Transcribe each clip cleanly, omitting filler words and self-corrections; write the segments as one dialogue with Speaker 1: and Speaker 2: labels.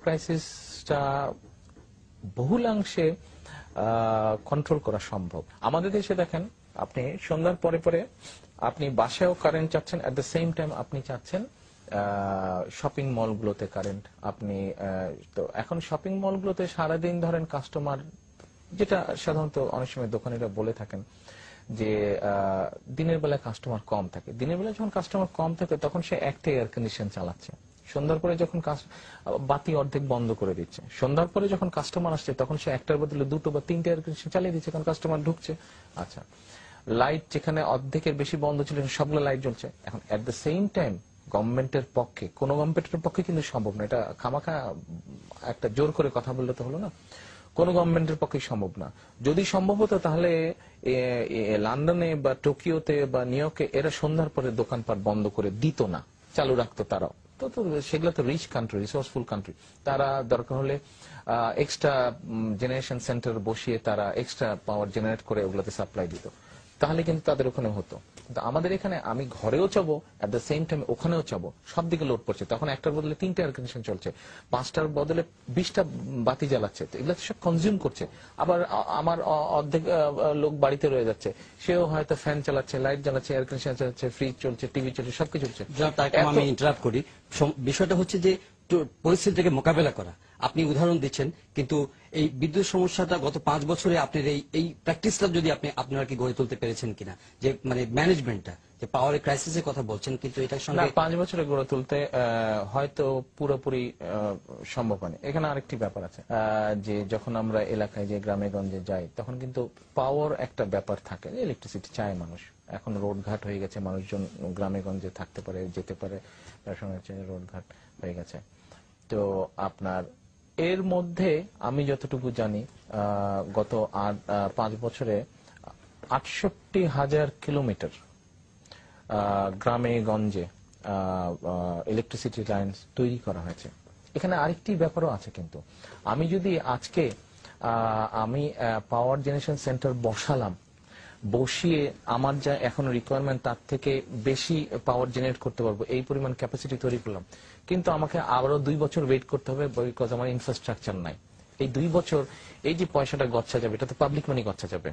Speaker 1: ক্রাইসিসটা বহুলাংশে কন্ট্রোল করা সম্ভব। আমাদের দেশে দেখেন, আপনি সন্ধ্যার পরে পরে আপনি বাসায়ও কারেন্ট চাচ্ছেন, এট দ্য সেম টাইম আপনি চাচ্ছেন শপিং মলগুলোতে কারেন্ট। আপনি তো এখন শপিং মলগুলোতে সারাদিন ধরেন কাস্টমার, যেটা সাধারণত অনেক সময় দোকানিরা বলে থাকেন যে দিনের বেলায় কাস্টমার কম থাকে। দিনের বেলায় যখন কাস্টমার কম থাকে তখন সে একটাই এয়ার কন্ডিশন চালাচ্ছে। সন্ধ্যার পরে যখন বাতি অর্ধেক বন্ধ করে দিচ্ছে। সন্ধ্যার পরে যখন কাস্টমার আসছে তখন সে একটার বদলে দুটো বা তিনটে এয়ার কন্ডিশন চালিয়ে দিচ্ছে, কারণ কাস্টমার ঢুকছে। আচ্ছা, লাইট যেখানে অর্ধেকের বেশি বন্ধ ছিল সবগুলো লাইট জ্বলছে। এখন এট দ্য সেম টাইম গভর্নমেন্টের পক্ষে, কোন গভর্নমেন্টের পক্ষে কিন্তু সম্ভব না, এটা খামাখা একটা জোর করে কথা বললে তো হলো না, কোন গভর্নমেন্টের পক্ষে সম্ভব না। যদি সম্ভব হতো তাহলে লন্ডনে বা টোকিওতে বা নিউ ইয়র্কে এরা সন্ধ্যার পরে দোকানপাট বন্ধ করে দিত না, চালু রাখতো তারাও। তো সেগুলো তো রিচ কান্ট্রি, রিসোর্সফুল কান্ট্রি, তারা দরকার হলে এক্সট্রা জেনারেশন সেন্টার বসিয়ে তারা এক্সট্রা পাওয়ার জেনারেট করে ওগুলোতে সাপ্লাই দিত, তাহলে কিন্তু তাদের ওখানে হতো। কিন্তু আমাদের এখানে আমি ঘরেও চাবো, এট দ্য সেম টাইম ওখানেও চাবো, সব দিকে লোড পড়ছে। তখন একটার বদলে তিনটা এয়ার কন্ডিশন চলছে, 5টার বদলে 20টা বাতি জ্বালাচ্ছে, তো এগুলো সব কনজিউম করছে। আবার আমার অর্ধেক লোক বাড়িতে রয়ে যাচ্ছে, সেও হয়তো ফ্যান চালাচ্ছে, লাইট জ্বালাচ্ছে, এয়ার কন্ডিশন চালাচ্ছে, ফ্রিজ চলছে, টিভি চলছে, সবকিছু চলছে।
Speaker 2: আমি ইন্টারাপ্ট করি, বিষয়টা হচ্ছে যে পরিস্থিতিটাকে মোকাবেলা করা। আপনি উদাহরণ দিচ্ছেন, কিন্তু এই বিদ্যুৎ সমস্যাটা গত 5 বছরে আপনার এই প্র্যাকটিসটা যদি আপনারা কি গড়ে তুলতে পেরেছেন কিনা, যে মানে ম্যানেজমেন্টটা, যে পাওয়ার ক্রাইসিসের কথা বলছেন, কিন্তু এটার সঙ্গে
Speaker 1: 5 বছরে গড়ে তুলতে হয়তো পুরোপুরি সম্ভব হয়নি। এখানে আরেকটি ব্যাপার আছে, যে যখন আমরা এলাকায় যে গ্রামে গঞ্জে যাই তখন কিন্তু পাওয়ার একটা ব্যাপার থাকে, ইলেকট্রিসিটি চায় মানুষ। এখন রোডঘাট হয়ে গেছে, মানুষজন গ্রামে গঞ্জে থাকতে পারে, যেতে পারে, রোডঘাট হয়ে গেছে। তো আপনার এর মধ্যে আমি যতটুকু জানি গত 5 বছরে 68,000 কিলোমিটার গ্রামে গঞ্জে ইলেকট্রিসিটি লাইন তৈরি করা হয়েছে। এখানে আরেকটি ব্যাপারও আছে, কিন্তু আমি যদি আজকে আমি পাওয়ার জেনারেশন সেন্টার বসালাম, বসিয়ে আমার যা এখন রিকোয়ারমেন্ট তার থেকে বেশি পাওয়ার জেনারেট করতে পারবো, এই পরিমাণ ক্যাপাসিটি তৈরি করলাম, কিন্তু আমাকে আবারও 2 বছর ওয়েট করতে হবে, বিকজ আমার ইনফ্রাস্ট্রাকচার নাই। এই 2 বছর এই যে পয়সাটা গচ্ছা যাবে, এটা তো পাবলিক মানি গচ্ছা যাবে,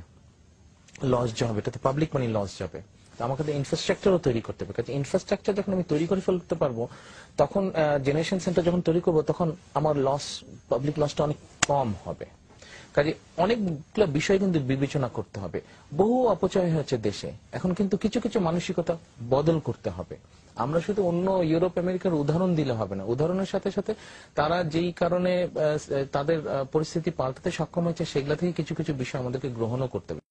Speaker 1: লস যাবে, এটা তো পাবলিক মানি লস যাবে। আমাকে তো ইনফ্রাস্ট্রাকচারও তৈরি করতে হবে। কাজে ইনফ্রাস্ট্রাকচার যখন আমি তৈরি করে ফেলতে পারবো, তখন জেনারেশন সেন্টার যখন তৈরি করবো, তখন আমার লস, পাবলিক লসটা অনেক কম হবে। কাজে অনেকগুলো বিষয় কিন্তু বিবেচনা করতে হবে। বহু অপচয় হচ্ছে দেশে, এখন কিন্তু কিছু কিছু মানসিকতা বদল করতে হবে। আমরা শুধু অন্য ইউরোপ আমেরিকার উদাহরণ দিলে হবে না, উদাহরণের সাথে সাথে তারা যেই কারণে তাদের পরিস্থিতি পাল্টাতে সক্ষম হয়েছে, সেগুলা থেকে কিছু কিছু বিষয় আমাদেরকে গ্রহণও করতে হবে।